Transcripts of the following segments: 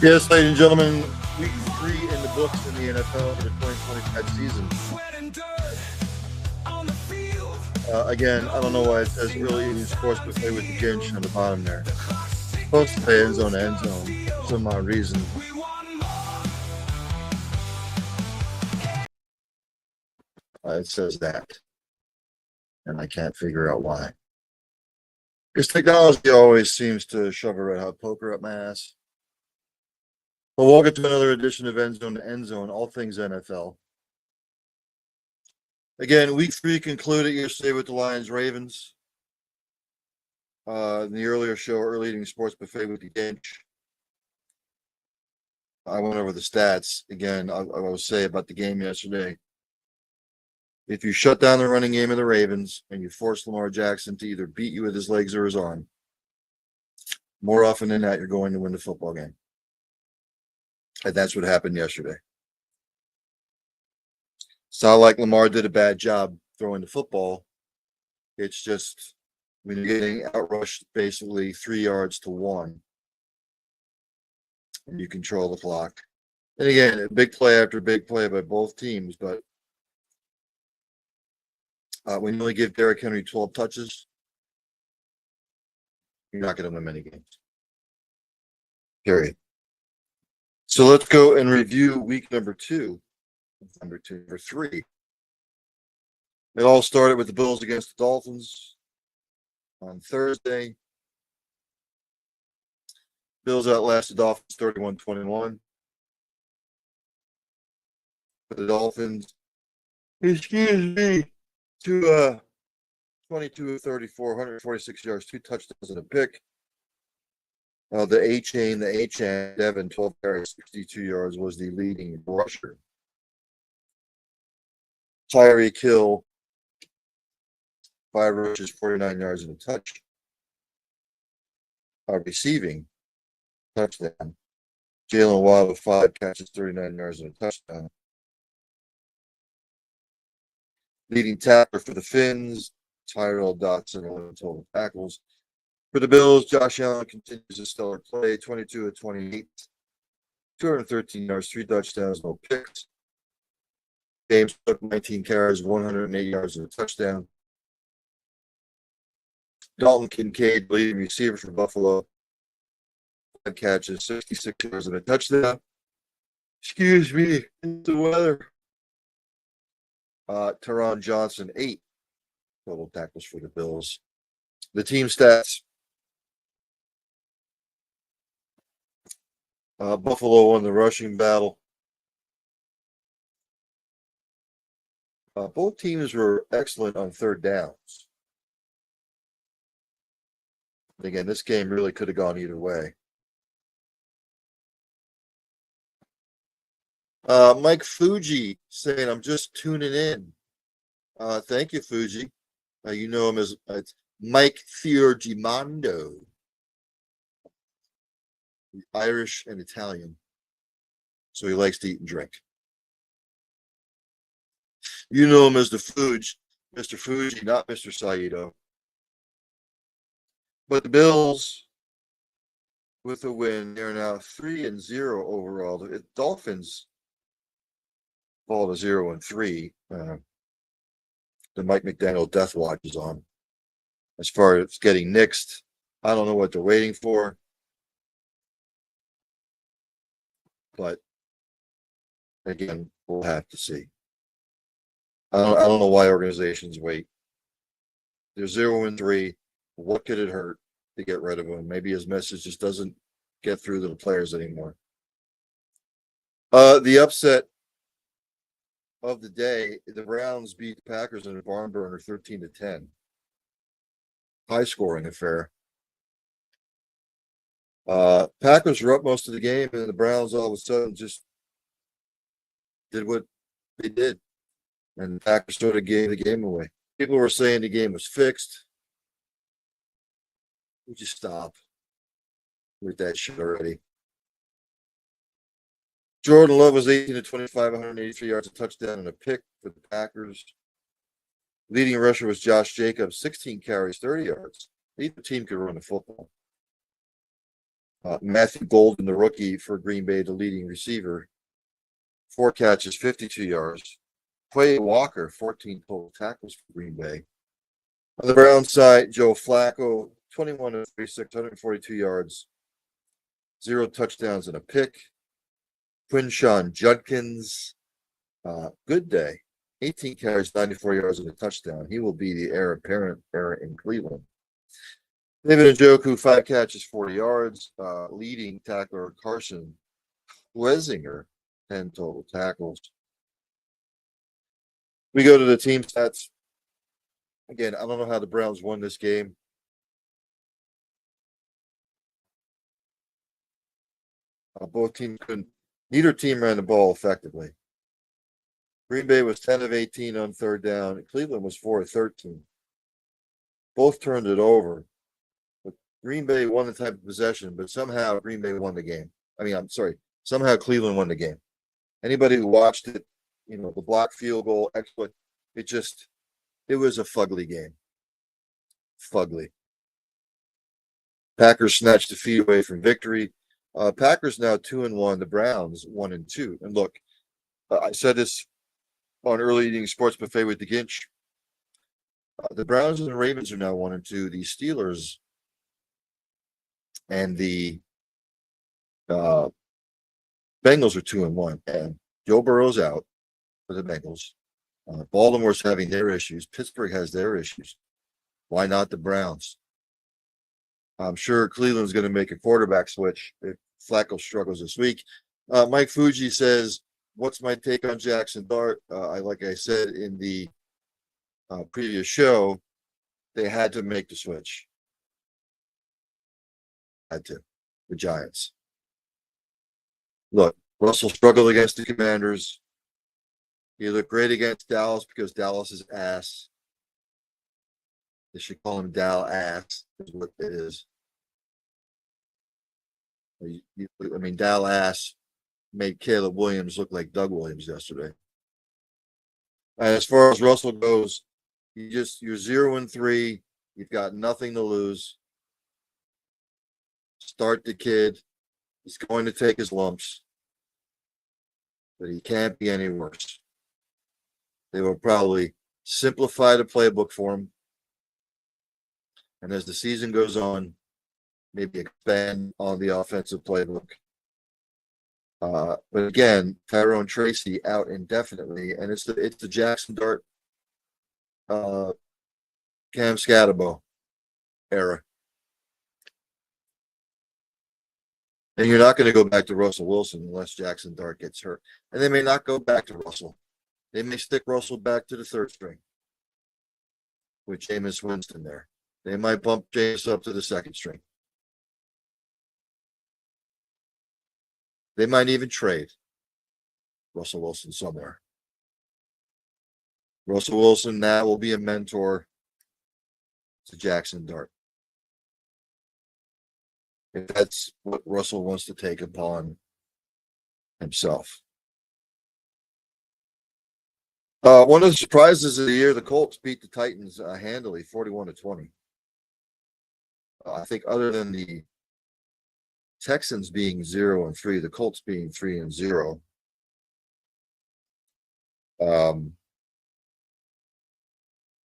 Yes, ladies and gentlemen, week 3 in the books in the NFL for the 2025 season. Again, I don't know why it says early evening sports buffet with the Ginch on the bottom there. Supposed to say end zone to end zone for some odd reason. It says that. And I can't figure out why. Because technology always seems to shove a red hot poker up my ass. Well, welcome to another edition of Endzone to Endzone, all things NFL. Again, week 3 concluded yesterday with the Lions-Ravens. In the earlier show, early eating sports buffet with the Ginch. I went over the stats. Again, I will say about the game yesterday. If you shut down the running game of the Ravens and you force Lamar Jackson to either beat you with his legs or his arm, more often than not, you're going to win the football game. And that's what happened yesterday. It's not like Lamar did a bad job throwing the football. It's just when you're getting outrushed basically 3 yards to 1, and you control the clock. And again, big play after big play by both teams, but when you only give Derrick Henry 12 touches, you're not going to win many games. Period. So let's go and review week number 2. Number 3. It all started with the Bills against the Dolphins on Thursday. Bills outlasted Dolphins 31-21. For the Dolphins, excuse me, to 22 of 34, 146 yards, 2 touchdowns and a pick. The A-Chain, Devin, 12 carries, 62 yards, was the leading rusher. Tyreek Hill, 5 rushes, 49 yards and a touch. Receiving touchdown. Jalen Waddle with 5 catches, 39 yards and a touchdown. Leading tackler for the Finns, Tyrell Dotson, 11 total tackles. For the Bills, Josh Allen continues his stellar play, 22 of 28, 213 yards, 3 touchdowns, no picks. James took 19 carries, 108 yards and a touchdown. Dalton Kincaid, leading receiver for Buffalo, 5 catches, 66 yards and a touchdown. Excuse me, it's the weather. Teron Johnson, 8 total tackles for the Bills. The team stats. Buffalo won the rushing battle. Both teams were excellent on third downs. Again, this game really could have gone either way. Mike Fuji saying, I'm just tuning in. Thank you, Fuji. You know him as Mike Fiorgimondo. Irish and Italian. So he likes to eat and drink. You know him as the Fuji, Mr. Fuji, not Mr. Saito. But the Bills, with a win, they're now 3-0 overall. The Dolphins fall to 0-3. The Mike McDaniel death watch is on. As far as getting nixed, I don't know what they're waiting for. But again, we'll have to see. I don't know why organizations wait. They're 0-3. What could it hurt to get rid of him? Maybe his message just doesn't get through to the players anymore. The upset of the day, the Browns beat the Packers in a barn burner 13-10. High scoring affair. Packers were up most of the game, and the Browns all of a sudden just did what they did. And the Packers sort of gave the game away. People were saying the game was fixed. Would you stop with that shit already? Jordan Love was 18-25, 183 yards, a touchdown, and a pick for the Packers. Leading rusher was Josh Jacobs, 16 carries, 30 yards. Neither team could run the football. Matthew Golden, the rookie for Green Bay, the leading receiver, 4 catches, 52 yards. Quay Walker, 14 total tackles for Green Bay. On the Browns side, Joe Flacco, 21 of 36, 142 yards, 0 touchdowns and a pick. Quinshawn Judkins, good day, 18 carries, 94 yards and a touchdown. He will be the heir apparent in Cleveland. David Njoku, 5 catches, 40 yards. Leading tackler Carson Wesinger, 10 total tackles. We go to the team stats. Again, I don't know how the Browns won this game. Both teams couldn't, neither team ran the ball effectively. Green Bay was 10 of 18 on third down. Cleveland was 4 of 13. Both turned it over. But Green Bay won the type of possession, but somehow Green Bay won the game. Somehow Cleveland won the game. Anybody who watched it, the block field goal, exploit, it was a fugly game. Fugly. Packers snatched defeat away from victory. Packers now 2-1. The Browns 1-2. And look, I said this on early eating sports buffet with the Ginch. The Browns and the Ravens are now 1-2. The Steelers and the Bengals are 2-1. And Joe Burrow's out for the Bengals. Baltimore's having their issues. Pittsburgh has their issues. Why not the Browns? I'm sure Cleveland's going to make a quarterback switch if Flacco struggles this week. Mike Fuji says, what's my take on Jackson Dart? Like I said in the previous show, they had to make the switch. Had to. The Giants. Look, Russell struggled against the Commanders. He looked great against Dallas because Dallas is ass. They should call him Dal Ass, is what it is. Dal Ass made Caleb Williams look like Doug Williams yesterday. And as far as Russell goes, you're 0-3. You've got nothing to lose. Start the kid. He's going to take his lumps, but he can't be any worse. They will probably simplify the playbook for him. And as the season goes on, maybe expand on the offensive playbook. But again, Tyrone Tracy out indefinitely, and it's the Jackson Dart, Cam Scatabo era. And you're not going to go back to Russell Wilson unless Jackson Dart gets hurt. And they may not go back to Russell. They may stick Russell back to the third string with Jameis Winston there. They might bump Jameis up to the second string. They might even trade Russell Wilson somewhere. Russell Wilson now will be a mentor to Jackson Dart. If that's what Russell wants to take upon himself. One of the surprises of the year, the Colts beat the Titans handily, 41-20. I think other than the Texans being 0-3, the Colts being 3-0.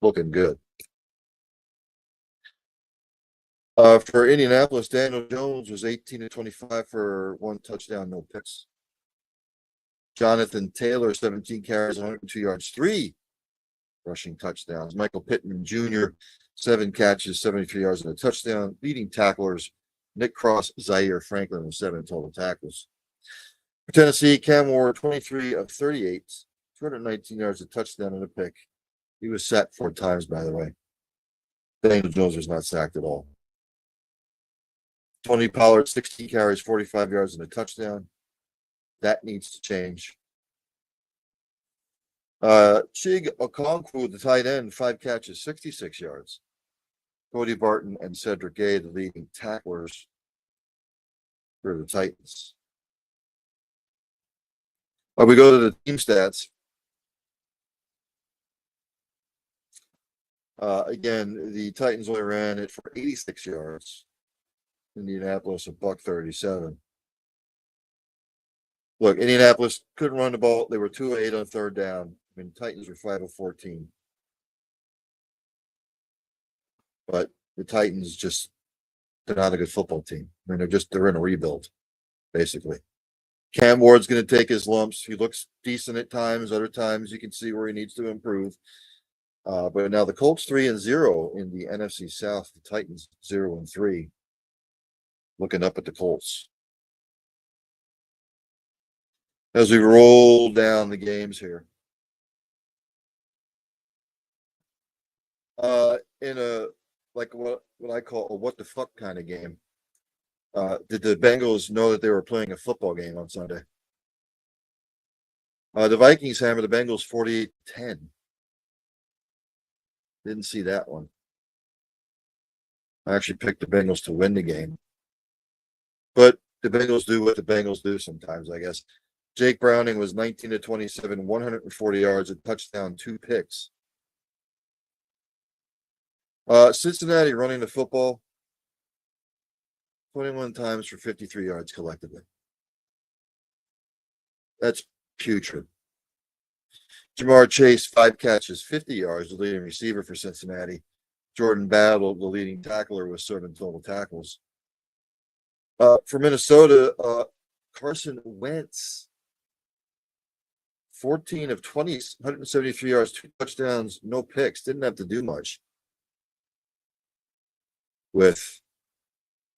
Looking good. For Indianapolis, Daniel Jones was 18-25 for 1 touchdown, no picks. Jonathan Taylor, 17 carries, 102 yards, 3 rushing touchdowns. Michael Pittman Jr., 7 catches, 73 yards, and a touchdown. Leading tacklers, Nick Cross, Zaire Franklin, with 7 total tackles. For Tennessee, Cam Ward, 23 of 38, 219 yards, a touchdown, and a pick. He was sacked 4 times, by the way. Daniel Jones was not sacked at all. Tony Pollard, 16 carries, 45 yards, and a touchdown. That needs to change. Chig Okonkwo, the tight end, 5 catches, 66 yards. Cody Barton and Cedric Gay, the leading tacklers for the Titans. We go to the team stats. Again, the Titans only ran it for 86 yards. Indianapolis $1.37. Look, Indianapolis couldn't run the ball. They were 2 of 8 on third down. I mean, Titans were 5 of 14. But the Titans just, they're not a good football team. I mean, they're in a rebuild, basically. Cam Ward's going to take his lumps. He looks decent at times. Other times you can see where he needs to improve. But now the Colts 3-0 in the NFC South. The Titans 0-3. Looking up at the Colts. As we roll down the games here. In a like what I call a what the fuck kind of game. Did the Bengals know that they were playing a football game on Sunday? The Vikings hammered the Bengals 48-10. Didn't see that one. I actually picked the Bengals to win the game. But the Bengals do what the Bengals do sometimes, I guess. Jake Browning was 19 of 27, 140 yards, a touchdown, 2 picks. Cincinnati running the football 21 times for 53 yards collectively. That's putrid. Jamar Chase, 5 catches, 50 yards, the leading receiver for Cincinnati. Jordan Battle, the leading tackler, with 7 total tackles. For Minnesota, Carson Wentz, 14 of 20, 173 yards, 2 touchdowns, no picks. Didn't have to do much. With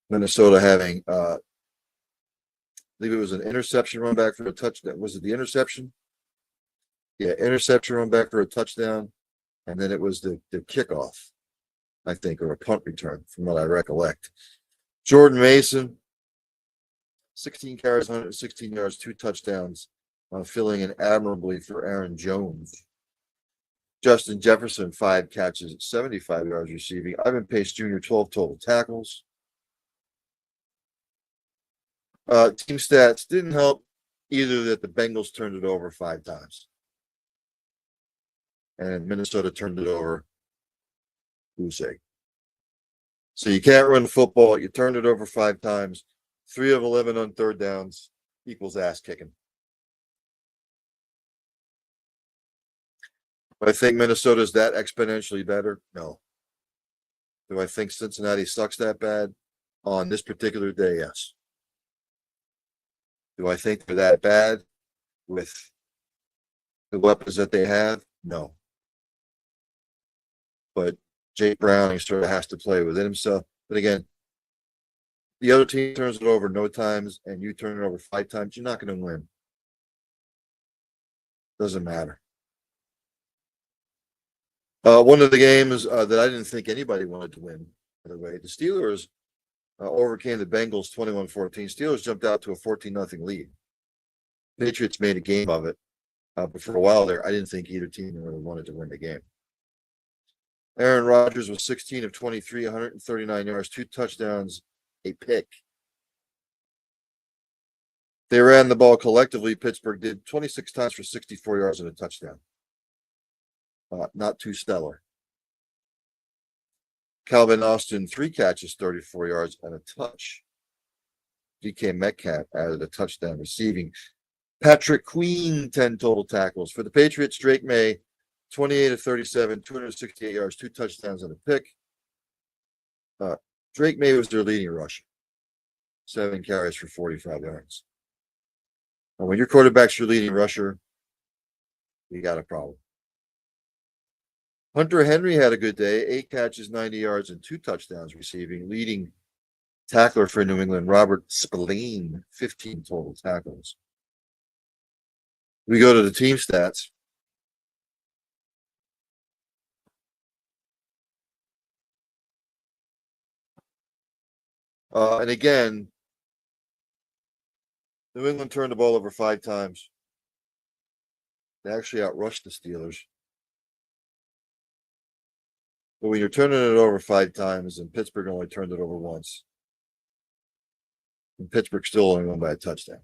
Minnesota having, I believe it was an interception run back for a touchdown. Was it the interception? Yeah, interception run back for a touchdown. And then it was the kickoff, I think, or a punt return, from what I recollect. Jordan Mason, 16 carries, 116 yards, 2 touchdowns, filling in admirably for Aaron Jones. Justin Jefferson, 5 catches, 75 yards receiving. Ivan Pace Jr., 12 total tackles. Team stats didn't help either that the Bengals turned it over 5 times. And Minnesota turned it over, who's sake. So you can't run the football. You turned it over 5 times. 3 of 11 on third downs equals ass kicking. Do I think Minnesota's that exponentially better? No. Do I think Cincinnati sucks that bad? On this particular day, yes. Do I think they're that bad with the weapons that they have? No. But Jake Browning sort of has to play within himself. But again, the other team turns it over no times and you turn it over 5 times, you're not going to win. Doesn't matter. One of the games that I didn't think anybody wanted to win, by the way, the Steelers overcame the Bengals 21-14. Steelers jumped out to a 14-0 lead. Patriots made a game of it. But for a while there, I didn't think either team really wanted to win the game. Aaron Rodgers was 16 of 23, 139 yards, 2 touchdowns, a pick. They ran the ball collectively. Pittsburgh did 26 times for 64 yards and a touchdown. Not too stellar. Calvin Austin, 3 catches, 34 yards, and a touch. DK Metcalf added a touchdown receiving. Patrick Queen, 10 total tackles. For the Patriots, Drake May, 28 of 37, 268 yards, 2 touchdowns, and a pick. Drake May was their leading rusher. 7 carries for 45 yards. And when your quarterback's your leading rusher, you got a problem. Hunter Henry had a good day, 8 catches, 90 yards, and 2 touchdowns receiving. Leading tackler for New England, Robert Spillane, 15 total tackles. We go to the team stats. And again, New England turned the ball over 5 times. They actually outrushed the Steelers. But when you're turning it over 5 times and Pittsburgh only turned it over once, and Pittsburgh still only won by a touchdown.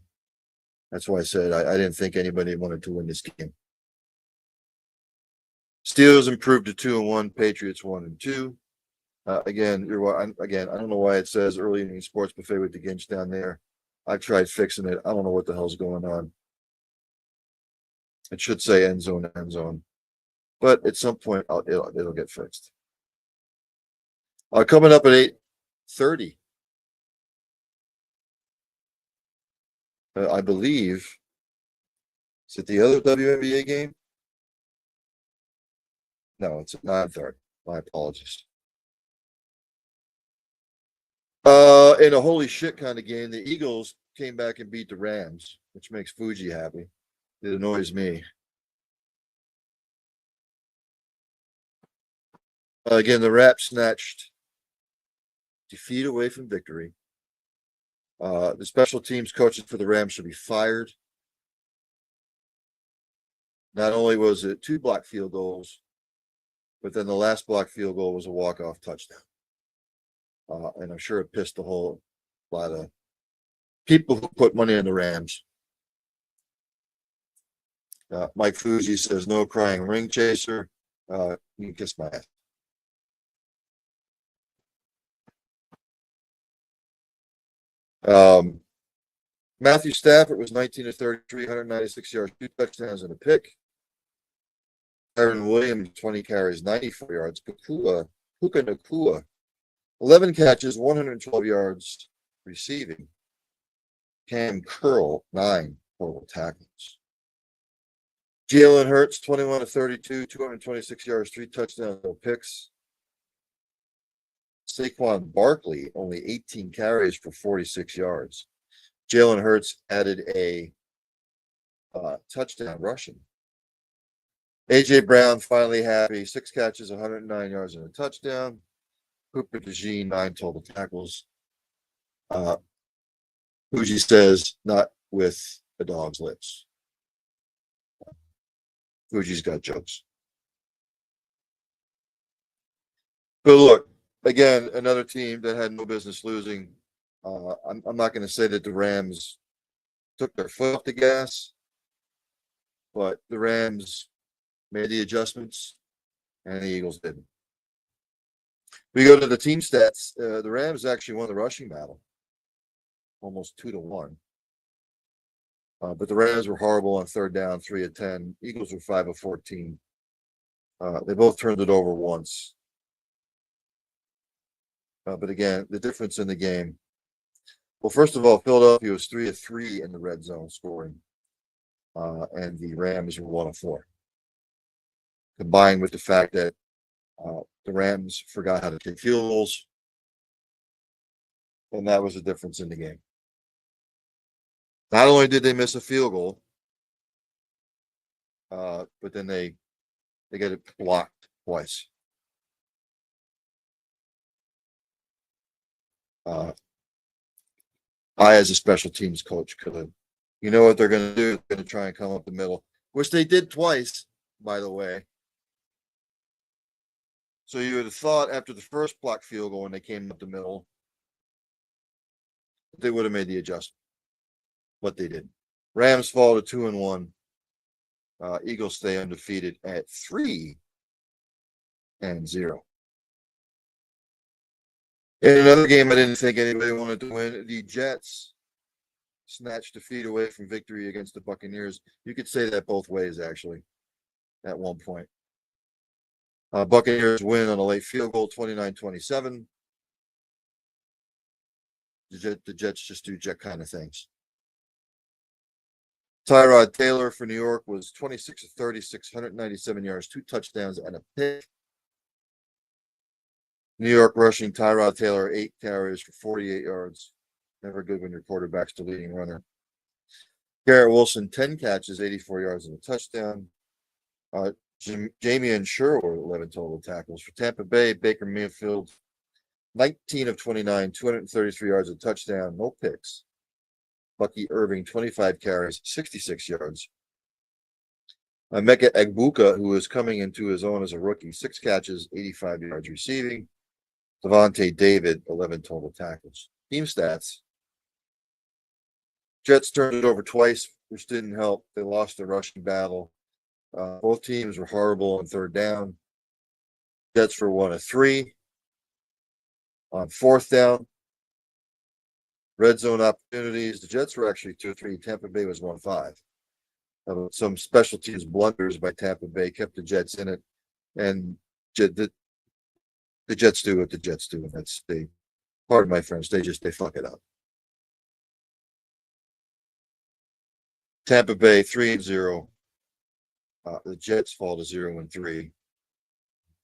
That's why I said I didn't think anybody wanted to win this game. Steelers improved to 2-1, Patriots 1-2. Again, again, I don't know why it says early evening sports buffet with the Ginch down there. I've tried fixing it. I don't know what the hell's going on. It should say Endzone. But at some point, it'll get fixed. Coming up at 8:30, I believe. Is it the other WNBA game? No, it's at 9:30. My apologies. In a holy shit kind of game, the Eagles came back and beat the Rams, which makes Fuji happy. It annoys me. Again, the Raps snatched defeat away from victory. The special teams coaches for the Rams should be fired. Not only was it 2 blocked field goals, but then the last blocked field goal was a walk-off touchdown. And I'm sure it pissed a whole lot of people who put money on the Rams. Mike Fuji says, no crying ring chaser. You can kiss my ass. Matthew Stafford was 19 of 33, 196 yards, 2 touchdowns and a pick. Aaron Williams, 20 carries, 94 yards. Puka Nakua, 11 catches, 112 yards receiving. Cam Curl, 9 total tackles. Jalen Hurts, 21 of 32, 226 yards, 3 touchdowns, no picks. Saquon Barkley, only 18 carries for 46 yards. Jalen Hurts added a touchdown rushing. A.J. Brown finally happy, 6 catches, 109 yards, and a touchdown. Cooper DeJean, 9 total tackles. Fuji says, not with a dog's lips. Fuji's got jokes. But look, again, another team that had no business losing. I'm not going to say that the Rams took their foot off the gas, but the Rams made the adjustments and the Eagles didn't. We go to the team stats. The Rams actually won the rushing battle, almost 2-1. But the Rams were horrible on third down, 3 of 10. Eagles were 5 of 14. They both turned it over once. But again, the difference in the game. Well, first of all, Philadelphia was 3 of 3 in the red zone scoring. And the Rams were 1 of 4. Combined with the fact that the Rams forgot how to kick field goals. And that was the difference in the game. Not only did they miss a field goal, but then they get it blocked twice. I, as a special teams coach, could have, you know what they're going to do? They're going to try and come up the middle, which they did twice, by the way. So you would have thought after the first block field goal when they came up the middle, they would have made the adjustment. But they didn't. Rams fall to 2-1. Eagles stay undefeated at 3-0. In another game, I didn't think anybody wanted to win. The Jets snatched defeat away from victory against the Buccaneers. You could say that both ways, actually, at one point. Buccaneers win on a late field goal, 29-27. The Jets just do Jet kind of things. Tyrod Taylor for New York was 26 of 36, 197 yards, 2 touchdowns, and a pick. New York rushing Tyrod Taylor, 8 carries for 48 yards. Never good when your quarterback's the leading runner. Garrett Wilson, 10 catches, 84 yards, and a touchdown. Jamie Sherwood, 11 total tackles. For Tampa Bay, Baker Mayfield, 19 of 29, 233 yards, a touchdown, no picks. Bucky Irving, 25 carries, 66 yards. Emeka Egbuka, who is coming into his own as a rookie, 6 catches, 85 yards receiving. Devontae David, 11 total tackles. Team stats. Jets turned it over twice, which didn't help. They lost the rushing battle. Both teams were horrible on third down. Jets were 1 of 3. On fourth down, red zone opportunities, the Jets were actually 2-3. Tampa Bay was 1-5. Some special teams blunders by Tampa Bay kept the Jets in it, and the Jets do what the Jets do, and that's pardon my French, they fuck it up. Tampa Bay 3-0. The Jets fall to 0-3. I'm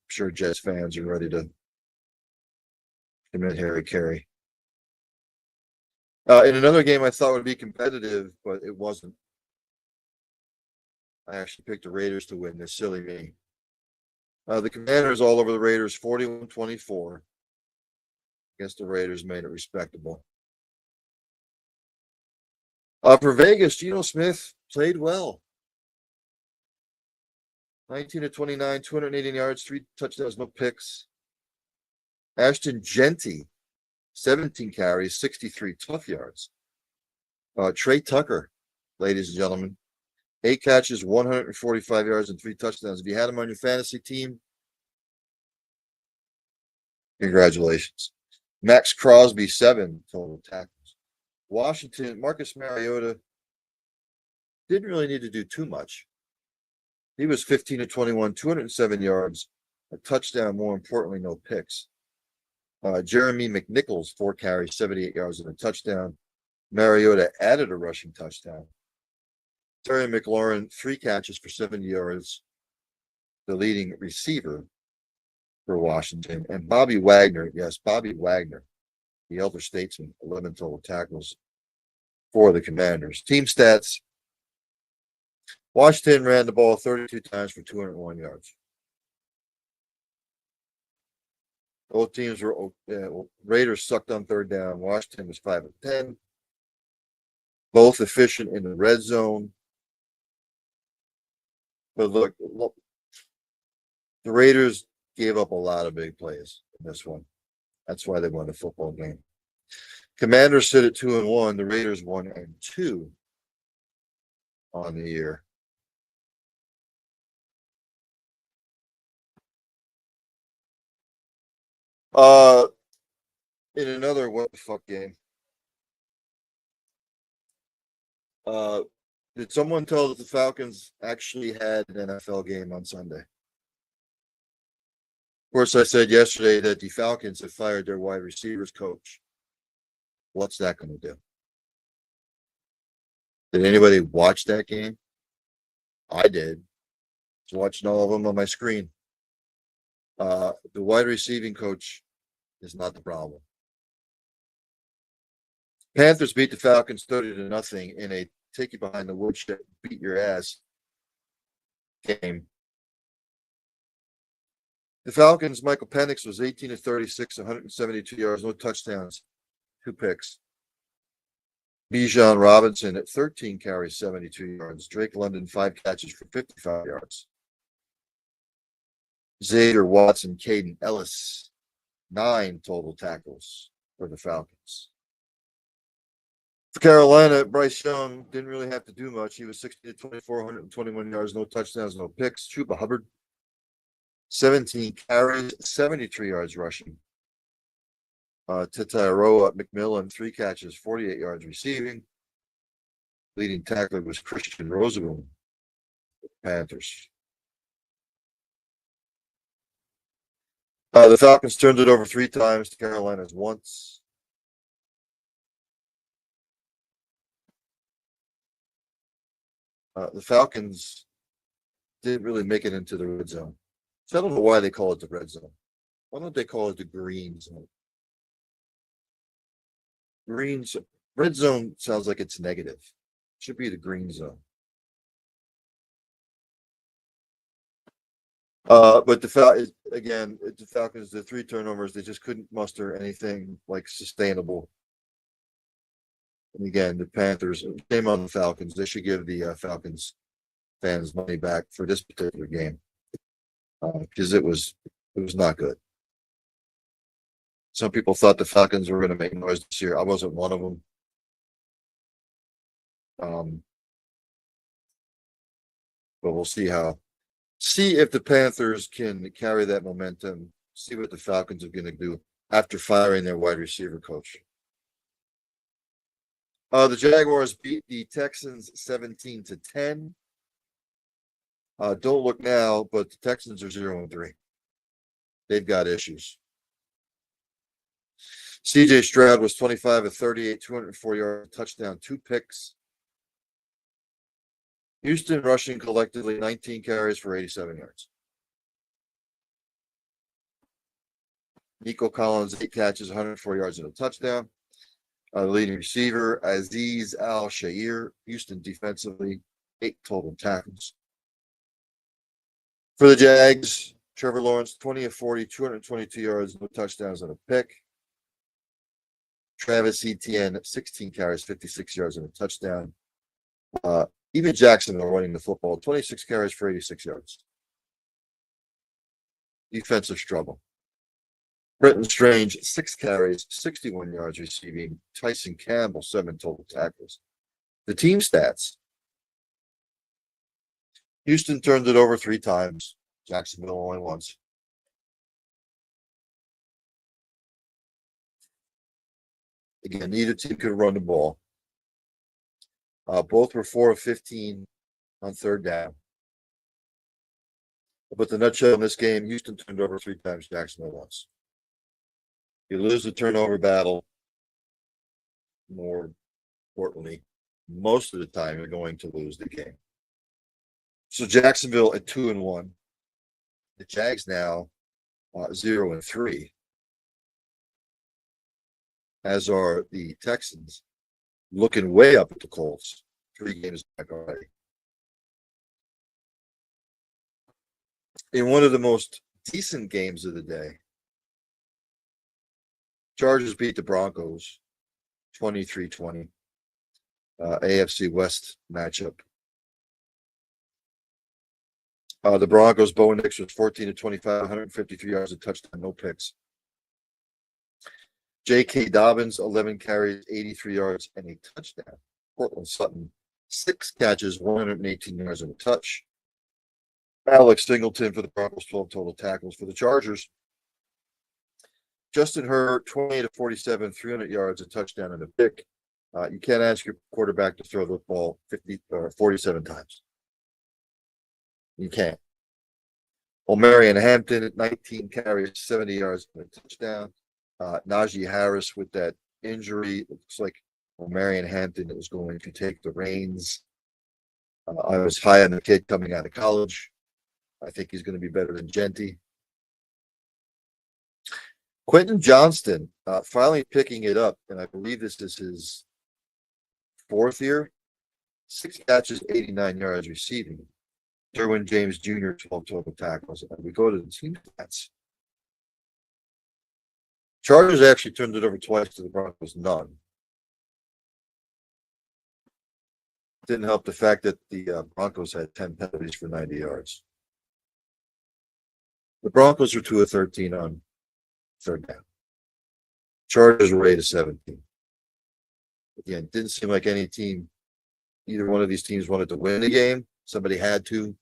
sure Jets fans are ready to commit Harry Carey. In another game I thought would be competitive, but it wasn't. I actually picked the Raiders to win this, silly me. The Commanders all over the Raiders, 41-24. Against the Raiders, made it respectable. For Vegas, Geno Smith played well. 19-29, 280 yards, 3 touchdowns, no picks. Ashton Genty, 17 carries, 63 tough yards. Trey Tucker, ladies and gentlemen, 8 catches, 145 yards, and 3 touchdowns. If you had him on your fantasy team, congratulations. Max Crosby, 7 total tackles. Washington, Marcus Mariota didn't really need to do too much. He was 15-21, 207 yards, a touchdown, more importantly, no picks. Jeremy McNichols, 4 carries, 78 yards, and a touchdown. Mariota added a rushing touchdown. Terry McLaurin, 3 catches for 70 yards, the leading receiver for Washington. And Bobby Wagner, the elder statesman, 11 total tackles for the Commanders. Team stats: Washington ran the ball 32 times for 201 yards. Both teams were Raiders sucked on third down. Washington was 5 of 10. Both efficient in the red zone. But look, the Raiders gave up a lot of big plays in this one. That's why they won the football game. Commanders sit at 2-1. The Raiders 1-2 on the year. In another what the fuck game. Did someone tell that the Falcons actually had an NFL game on Sunday? Of course, I said yesterday that the Falcons have fired their wide receivers coach. What's that going to do? Did anybody watch that game? I did. I was watching all of them on my screen. The wide receiving coach is not the problem. Panthers beat the Falcons 30-0 in a take you behind the woodshed, beat your ass game. The Falcons, Michael Penix was 18-36, 172 yards, no touchdowns, 2 picks. Bijan Robinson at 13 carries, 72 yards. Drake London, 5 catches for 55 yards. Xavier Watson, Caden Ellis, 9 total tackles for the Falcons. For Carolina, Bryce Young didn't really have to do much. He was 60-24, 121 yards, no touchdowns, no picks. Chuba Hubbard, 17 carries, 73 yards rushing. Tetairoa McMillan, 3 catches, 48 yards receiving. Leading tackler was Christian Rosenbaum, Panthers. The Falcons turned it over 3 times, Carolina's once. The Falcons didn't really make it into the red zone. So I don't know why they call it the red zone. Why don't they call it the green zone? Red zone sounds like it's negative. It should be the green zone. But the Falcons, the 3 turnovers, they just couldn't muster anything like sustainable. And again, the Panthers, shame on the Falcons. They should give the Falcons fans money back for this particular game because it was not good. Some people thought the Falcons were going to make noise this year. I wasn't one of them. But we'll see if the Panthers can carry that momentum. See what the Falcons are going to do after firing their wide receiver coach. The Jaguars beat the Texans 17-10. Don't look now, but the Texans are 0-3. They've got issues. CJ Stroud was 25 of 38, 204 yards, touchdown, 2 picks. Houston rushing collectively 19 carries for 87 yards. Nico Collins, 8 catches, 104 yards and a touchdown. Leading receiver, Azeez Al-Shaair, Houston defensively, 8 total tackles. For the Jags, Trevor Lawrence, 20 of 40, 222 yards, no touchdowns and a pick. Travis Etienne, 16 carries, 56 yards and a touchdown. Even Jacksonville running the football, 26 carries for 86 yards. Defensive struggle. Brenton Strange, 6 carries, 61 yards receiving. Tyson Campbell, 7 total tackles. The team stats. Houston turned it over 3 times. Jacksonville only once. Again, neither team could run the ball. Both were 4 of 15 on third down. But the nutshell in this game, Houston turned over 3 times, Jacksonville once. You lose the turnover battle. More importantly, most of the time you're going to lose the game. So Jacksonville at 2-1. The Jags now 0-3. As are the Texans, looking way up at the Colts. 3 games back already. In one of the most decent games of the day, Chargers beat the Broncos 23-20. AFC West matchup. The Broncos, Bo Nix was 14 of 25, 153 yards, a touchdown, no picks. J.K. Dobbins, 11 carries, 83 yards, and a touchdown. Cortland Sutton, 6 catches, 118 yards, and a touch. Alex Singleton for the Broncos, 12 total tackles. For the Chargers, Justin Herbert, 28 of 47, 300 yards, a touchdown, and a pick. You can't ask your quarterback to throw the ball 47 times. You can't. O'Marion Hampton, 19 carries, 70 yards, and a touchdown. Najee Harris with that injury. It looks like O'Marion Hampton is going to take the reins. I was high on the kid coming out of college. I think he's going to be better than Genty. Quentin Johnston finally picking it up, and I believe this is his 4th year. 6 catches, 89 yards receiving. Derwin James Jr., 12 total tackles. And we go to the team stats. Chargers actually turned it over twice to the Broncos, none. Didn't help the fact that the Broncos had 10 penalties for 90 yards. The Broncos were 2 of 13 on third down. Chargers were 8 of 17. Again, didn't seem like any team, either one of these teams wanted to win the game. Somebody had to.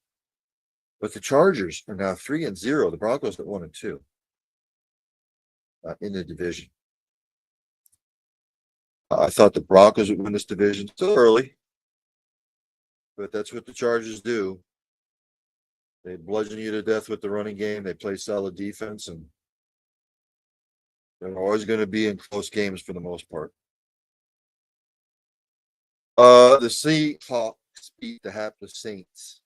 But the Chargers are now 3-0. The Broncos at 1-2 in the division. I thought the Broncos would win this division. Still early, but that's what the Chargers do. They bludgeon you to death with the running game. They play solid defense, and they're always going to be in close games for the most part. The Seahawks beat the hapless Saints.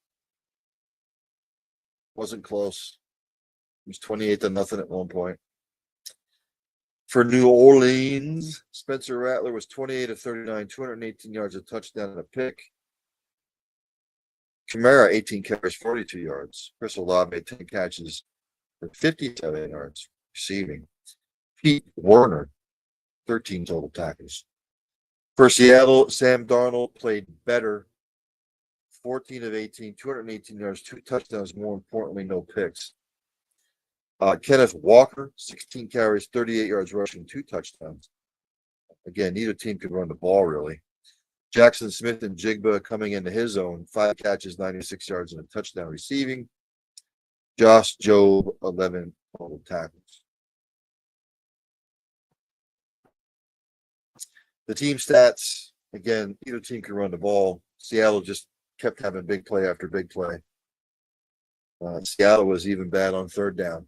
Wasn't close. It was 28-0 at one point. For New Orleans, Spencer Rattler was 28 of 39, 218 yards, a touchdown, and a pick. Kamara, 18 carries, 42 yards. Chris Olave, 10 catches for 57 yards receiving. Pete Werner, 13 total tackles. For Seattle, Sam Darnold played better. 14 of 18, 218 yards, 2 touchdowns, more importantly, no picks. Kenneth Walker, 16 carries, 38 yards rushing, 2 touchdowns. Again, neither team could run the ball, really. Jackson Smith and Jigba coming into his own, 5 catches, 96 yards, and a touchdown receiving. Josh Jobe, 11 total tackles. The team stats, again, either team can run the ball. Seattle just kept having big play after big play. Seattle was even bad on third down.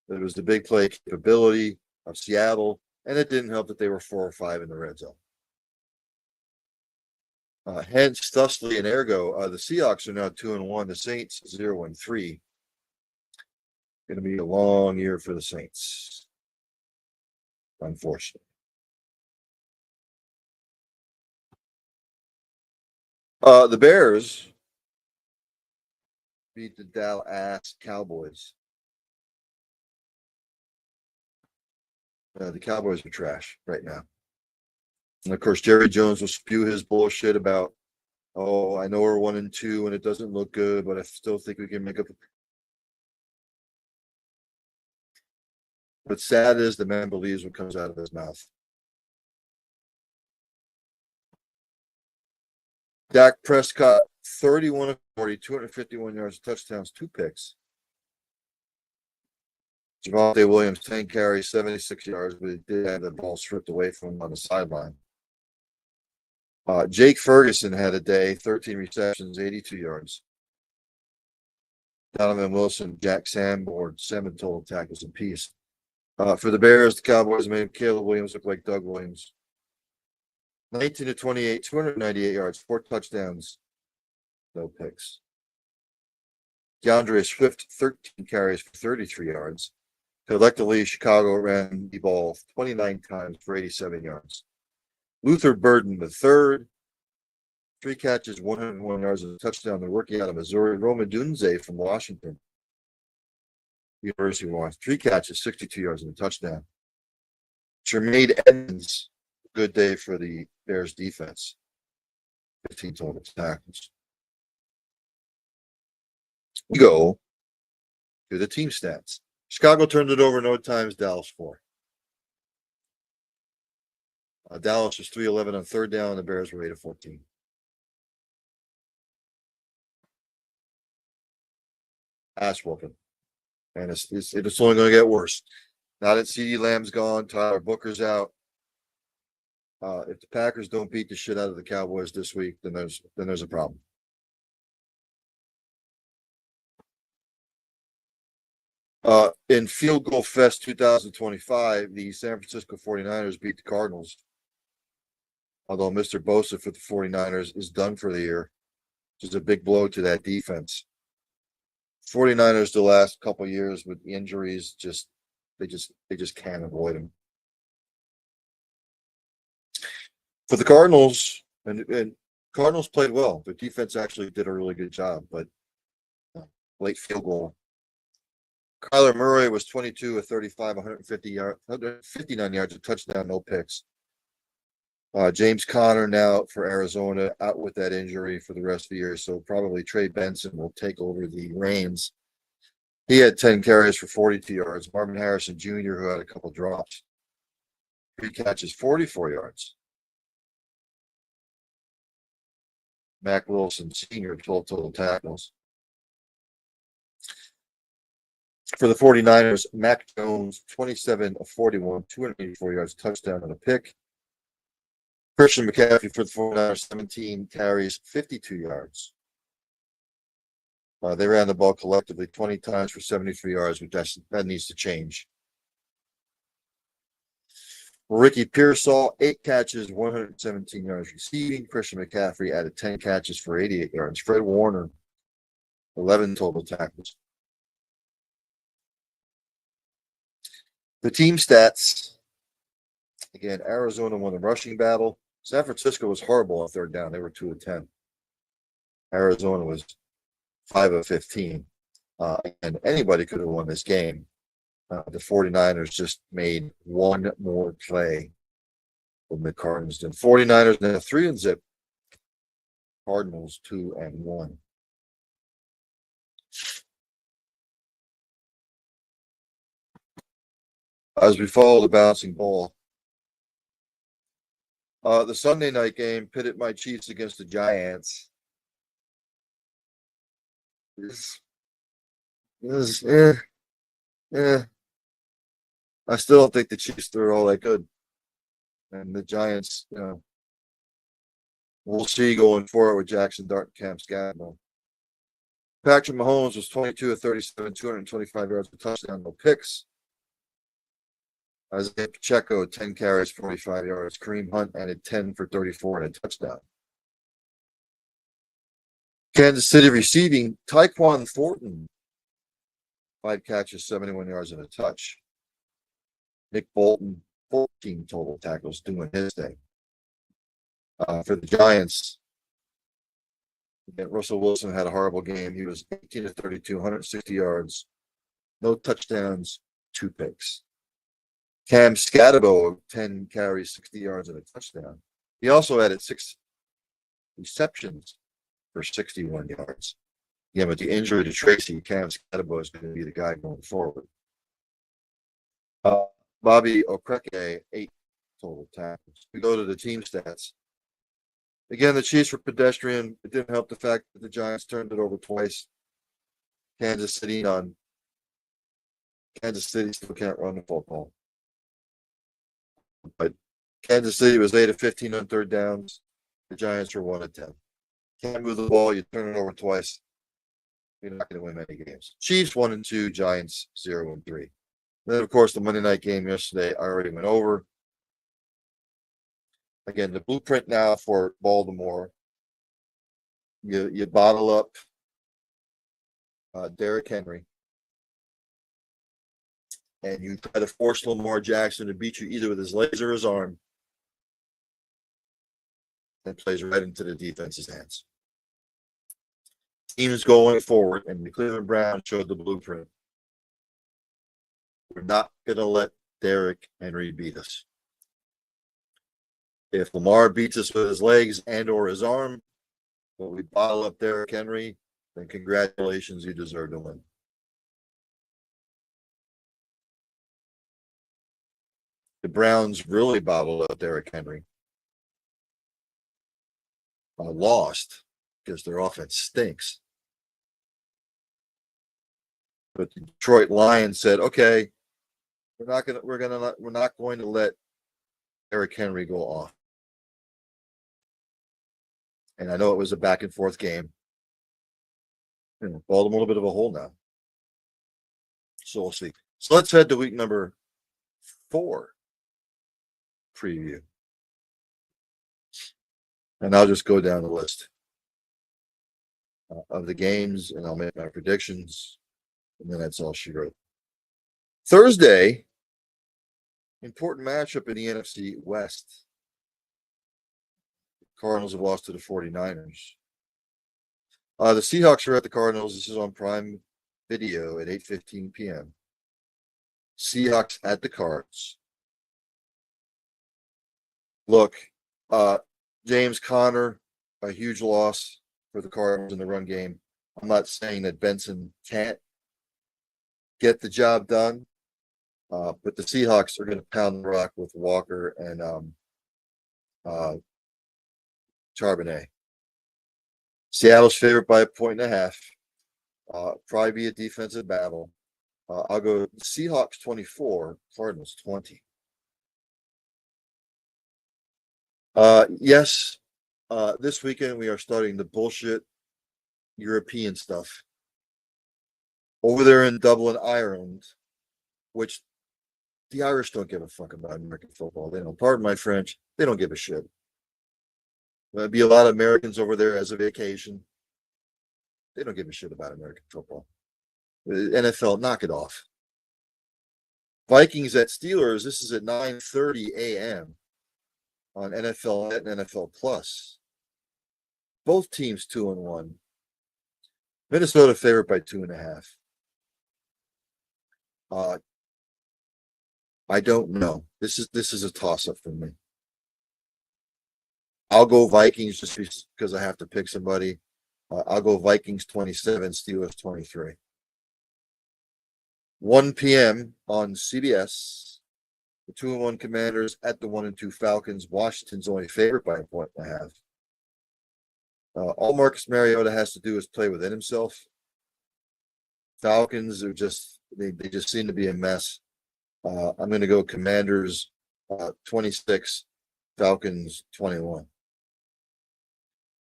It was the big play capability of Seattle, and it didn't help that they were 4 or 5 in the red zone. Hence, thusly, and ergo, the Seahawks are now 2-1. The Saints 0-3. Going to be a long year for the Saints, unfortunately. The Bears beat the Dallas Cowboys. The Cowboys are trash right now. And of course, Jerry Jones will spew his bullshit about, oh, I know we're 1-2 and it doesn't look good, but I still think we can make up. What's sad is the man believes what comes out of his mouth. Dak Prescott, 31 of 40, 251 yards, touchdowns, 2 picks. Javonte Williams, 10 carries, 76 yards, but he did have the ball stripped away from him on the sideline. Jake Ferguson had a day, 13 receptions, 82 yards. Donovan Wilson, Jack Sanborn, 7 total tackles apiece. For the Bears, the Cowboys made Caleb Williams look like Doug Williams. 19 to 28, 298 yards, 4 touchdowns, no picks. DeAndre Swift, 13 carries for 33 yards. Collectively, Chicago ran the ball 29 times for 87 yards. Luther Burden, the third, 3 catches, 101 yards, and a touchdown. The rookie out of Missouri. Roma Dunze from Washington, University of Washington, 3 catches, 62 yards, and a touchdown. Jermaine Edmonds, good day for the Bears defense, 15 total tackles. We go to the team stats. Chicago turned it over no times, Dallas 4. Dallas was 3-11 on third down. The Bears were 8 of 14. Ass whooping. And it's only going to get worse. Now that CeeDee Lamb's gone, Tyler Booker's out. If the Packers don't beat the shit out of the Cowboys this week, then there's a problem. In Field Goal Fest 2025, the San Francisco 49ers beat the Cardinals. Although Mr. Bosa for the 49ers is done for the year, which is a big blow to that defense. 49ers the last couple of years with injuries, they just can't avoid them. For the Cardinals, and Cardinals played well. Their defense actually did a really good job, but late field goal. Kyler Murray was 22 of 35, 159 yards, a touchdown, no picks. James Conner now for Arizona, out with that injury for the rest of the year, so probably Trey Benson will take over the reins. He had 10 carries for 42 yards. Marvin Harrison Jr., who had a couple drops, 3 catches, 44 yards. Mac Wilson Sr., 12 total tackles. For the 49ers, Mac Jones, 27 of 41, 284 yards, touchdown, and a pick. Christian McCaffrey for the 49ers, 17 carries, 52 yards. They ran the ball collectively 20 times for 73 yards, which that needs to change. Ricky Pearsall, 8 catches, 117 yards receiving. Christian McCaffrey added 10 catches for 88 yards. Fred Warner, 11 total tackles. The team stats, again, Arizona won the rushing battle. San Francisco was horrible on third down. They were 2 of 10. Arizona was 5 of 15. And anybody could have won this game. The 49ers just made one more play than the Cardinals did. 49ers now 3-0. Cardinals 2-1. As we follow the bouncing ball, the Sunday night game pitted my Chiefs against the Giants. I still don't think the Chiefs are all that good. And the Giants, we'll see going forward with Jackson Dart and Cam Scatterbo. Patrick Mahomes was 22 of 37, 225 yards, a touchdown, no picks. Isaiah Pacheco, 10 carries, 45 yards. Kareem Hunt added 10 for 34 and a touchdown. Kansas City receiving, Tyquan Thornton, 5 catches, 71 yards and a touch. Nick Bolton, 14 total tackles, doing his thing. For the Giants, Russell Wilson had a horrible game. He was 18 of 32, 160 yards, no touchdowns, 2 picks. Cam Scatterbo, 10 carries, 60 yards and a touchdown. He also added 6 receptions for 61 yards. Yeah, but the injury to Tracy, Cam Scatterbo is going to be the guy going forward. Bobby Okereke, 8 total tackles. We go to the team stats. Again, the Chiefs were pedestrian. It didn't help the fact that the Giants turned it over twice. Kansas City still can't run the football. But Kansas City was 8 of 15 on third downs. The Giants were 1 of 10. Can't move the ball. You turn it over twice. You're not going to win many games. Chiefs 1 and 2, Giants 0 and 3. Then, of course, the Monday night game yesterday, I already went over. Again, the blueprint now for Baltimore. You bottle up Derrick Henry, and you try to force Lamar Jackson to beat you either with his legs or his arm, and plays right into the defense's hands. Teams going forward, and the Cleveland Browns showed the blueprint. We're not going to let Derrick Henry beat us. If Lamar beats us with his legs and or his arm, but we bottle up Derrick Henry, then congratulations, you deserve to win. The Browns really bottled up Derrick Henry. Lost because their offense stinks. But the Detroit Lions said, "Okay, we're not going to let Derrick Henry go off." And I know it was a back and forth game. Baltimore a little bit of a hole now. So we'll see. So let's head to week number 4 preview. And I'll just go down the list of the games, and I'll make my predictions. And then that's all she wrote. Thursday, important matchup in the NFC West. Cardinals have lost to the 49ers. The Seahawks are at the Cardinals. This is on Prime Video at 8:15 p.m. Seahawks at the Cards. Look, James Conner, a huge loss for the Cardinals in the run game. I'm not saying that Benson can't get the job done, but the Seahawks are going to pound the rock with Walker and Charbonnet. Seattle's favored by 1.5. Probably be a defensive battle. I'll go Seahawks 24, Cardinals 20. Yes, this weekend we are starting the bullshit European stuff. Over there in Dublin, Ireland, which the Irish don't give a fuck about American football. They don't, pardon my French, they don't give a shit. There'll be a lot of Americans over there as a vacation. They don't give a shit about American football. The NFL, knock it off. Vikings at Steelers, this is at 9:30 a.m. on NFL Net and NFL Plus. Both teams 2-1. Minnesota favored by 2.5. I don't know. This is a toss-up for me. I'll go Vikings just because I have to pick somebody. I'll go Vikings 27, Steelers 23. 1 p.m. on CBS. The 2-1 Commanders at the 1-2 Falcons. Washington's only favored by 1.5. All Marcus Mariota has to do is play within himself. Falcons are they just seem to be a mess. I'm going to go Commanders 26, Falcons 21.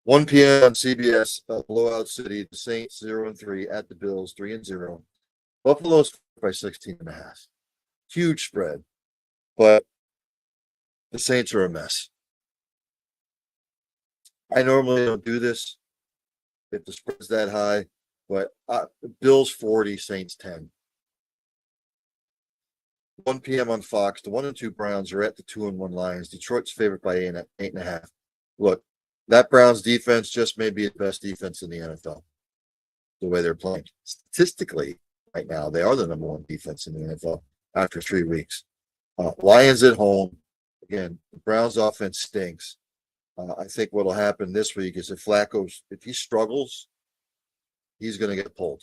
1 p.m. on CBS, blowout city, the Saints 0-3 at the Bills 3-0. Buffalo's by 16.5. Huge spread, but the Saints are a mess. I normally don't do this if the spread's that high, but Bills 40, Saints 10. 1 p.m. on Fox, the 1-2 Browns are at the 2-1 Lions. Detroit's favored by 8.5. Look, that Browns defense just may be the best defense in the NFL. The way they're playing. Statistically, right now, they are the number one defense in the NFL after 3 weeks. Lions at home. Again, the Browns offense stinks. I think what will happen this week is if if he struggles, he's going to get pulled.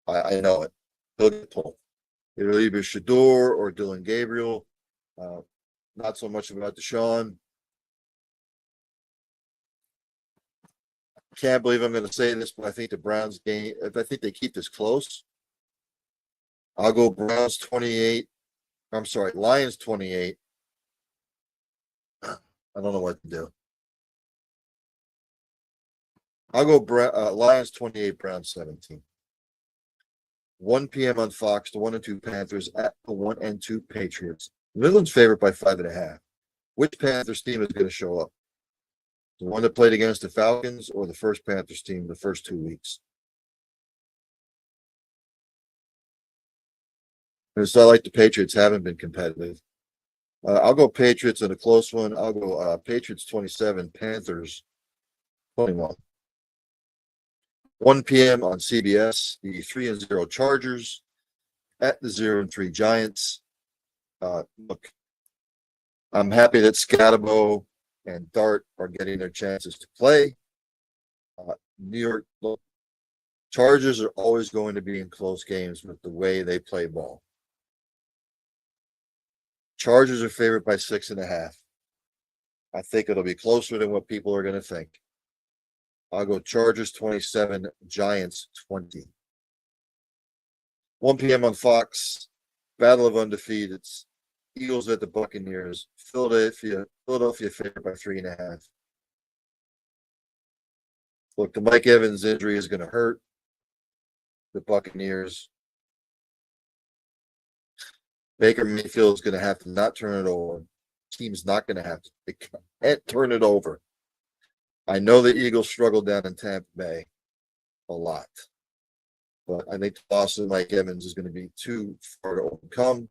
I know it. He'll get pulled. It'll either Shador or Dylan Gabriel. Not so much about Deshaun. Can't believe I'm going to say this, but I think the Browns game, if I think they keep this close, I'll go Browns 28. I'm sorry, Lions 28. I don't know what to do. I'll go Lions 28, Browns 17. 1 p.m. on Fox, the 1-2 Panthers at the 1-2 Patriots. Midland's favored by 5.5. Which Panthers team is going to show up? The one that played against the Falcons or the first Panthers team the first 2 weeks? It's not like the Patriots haven't been competitive. I'll go Patriots in a close one. I'll go Patriots 27, Panthers 21. 1 p.m. on CBS, the 3-0 Chargers at the 0-3 Giants. Look, I'm happy that Scatabo and Dart are getting their chances to play. New York Chargers are always going to be in close games with the way they play ball. Chargers are favored by 6.5. I think it'll be closer than what people are going to think. I'll go Chargers 27, Giants 20. 1 p.m. on Fox, Battle of Undefeateds. Eagles at the Buccaneers. Philadelphia favored by 3.5. Look, the Mike Evans injury is going to hurt the Buccaneers. Baker Mayfield is going to have to not turn it over. Team's not going to have to. They can't turn it over. I know the Eagles struggled down in Tampa Bay a lot. But I think the loss of Mike Evans is going to be too far to overcome.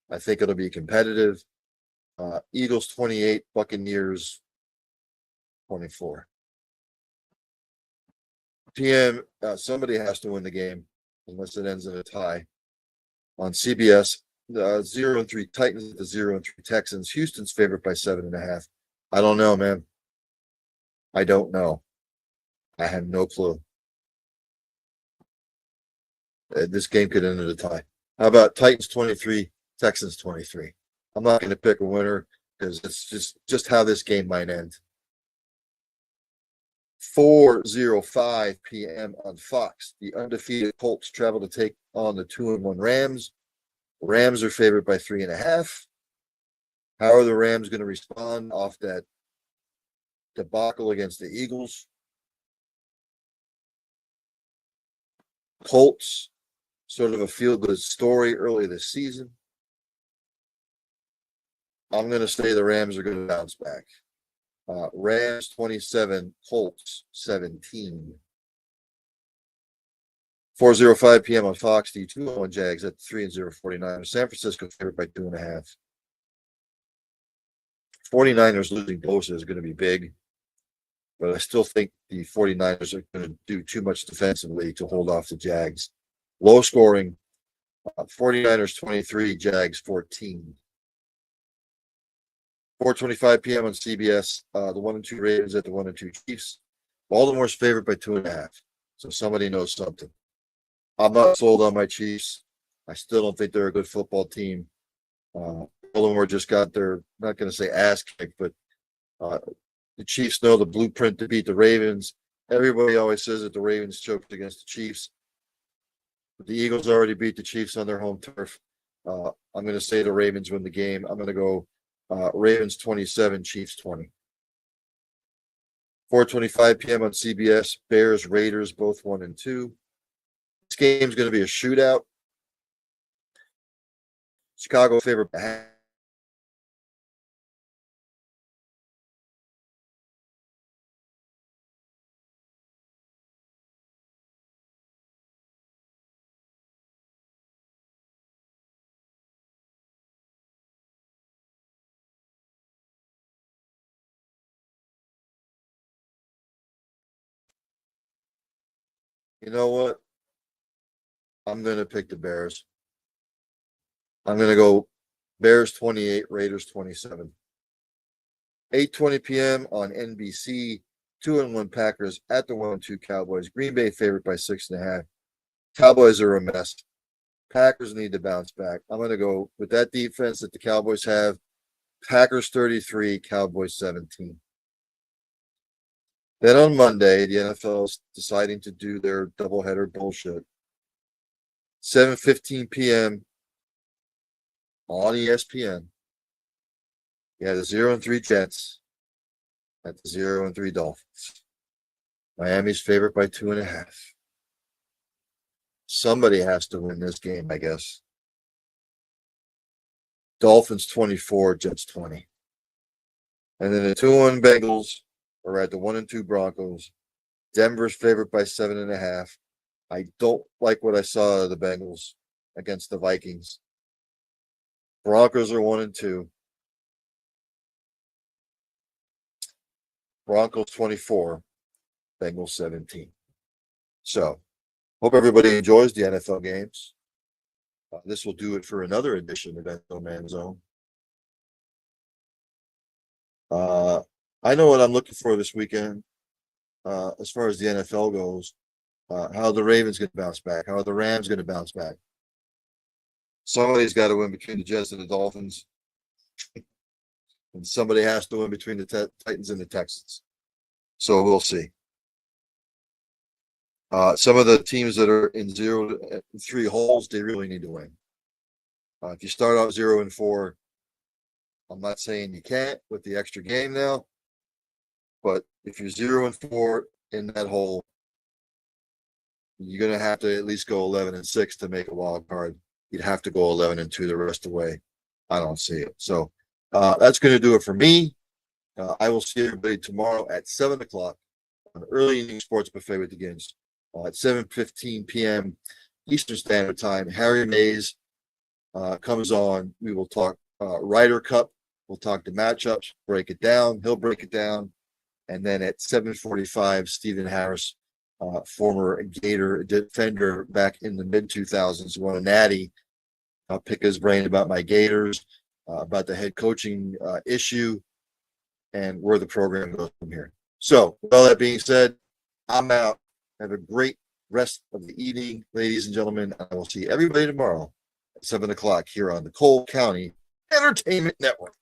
I think it'll be competitive. Eagles 28, Buccaneers 24. PM, somebody has to win the game unless it ends in a tie. On CBS, the 0-3 Titans at the 0-3 Texans. Houston's favored by 7.5. I don't know, man. I don't know. I have no clue. This game could end in a tie. How about Titans 23, Texans 23? I'm not going to pick a winner because it's just how this game might end. 4:05 p.m. on Fox. The undefeated Colts travel to take on the 2-1 Rams. Rams are favored by 3.5. How are the Rams going to respond off that debacle against the Eagles? Colts, sort of a feel-good story early this season. I'm going to say the Rams are going to bounce back. Rams 27, Colts 17. 4:05 p.m. on Fox, the 2-1 Jags at the 3-0 49ers. San Francisco favored by 2.5. 49ers losing Bosa is going to be big, but I still think the 49ers are going to do too much defensively to hold off the Jags. Low scoring, 49ers 23, Jags 14. 4:25 p.m. on CBS, the 1-2 Ravens at the 1-2 Chiefs. Baltimore's favored by 2.5, so somebody knows something. I'm not sold on my Chiefs. I still don't think they're a good football team. Baltimore just got their, not going to say ass kicked, but the Chiefs know the blueprint to beat the Ravens. Everybody always says that the Ravens choked against the Chiefs. But the Eagles already beat the Chiefs on their home turf. I'm going to say the Ravens win the game. I'm going to go Ravens 27, Chiefs 20. 4:25 p.m. on CBS. Bears, Raiders, both 1-2. This game's going to be a shootout. Chicago favored by half. You know what? I'm going to pick the Bears. I'm going to go Bears 28, Raiders 27. 8:20 p.m. on NBC. 2-1 Packers at the 1-2 Cowboys. Green Bay favored by 6.5. Cowboys are a mess. Packers need to bounce back. I'm going to go with that defense that the Cowboys have. Packers 33, Cowboys 17. Then on Monday, the NFL is deciding to do their doubleheader bullshit. 7:15 p.m. on ESPN. Yeah, the 0-3 Jets at the 0-3 Dolphins. Miami's favored by 2.5. Somebody has to win this game, I guess. Dolphins 24, Jets 20. And then the 2-1 Bengals are at the 1-2 Broncos. Denver's favored by 7.5. I don't like what I saw of the Bengals against the Vikings. Broncos are 1-2. Broncos 24, Bengals 17. So, hope everybody enjoys the NFL games. This will do it for another edition of Endzone. I know what I'm looking for this weekend as far as the NFL goes. How the Ravens going to bounce back? How are the Rams going to bounce back? Somebody's got to win between the Jets and the Dolphins. And somebody has to win between the Titans and the Texans. So we'll see. Some of the teams that are in 0-3 holes, they really need to win. If you start out 0-4, I'm not saying you can't with the extra game now, but if you're 0-4 in that hole, you're going to have to at least go 11-6 to make a wild card. You'd have to go 11-2 the rest of the way. I don't see it. So that's going to do it for me. I will see everybody tomorrow at 7 o'clock on Early Evening Sports Buffet with the Gins at 7:15 p.m. Eastern Standard Time. Harry Mays comes on. We will talk Ryder Cup. We'll talk the matchups, break it down. He'll break it down. And then at 7:45, Stephen Harris, former Gator defender back in the mid-2000s, won a natty. I'll pick his brain about my Gators, about the head coaching issue, and where the program goes from here. So, with all that being said, I'm out. Have a great rest of the evening, ladies and gentlemen. I will see everybody tomorrow at 7 o'clock here on the Cole County Entertainment Network.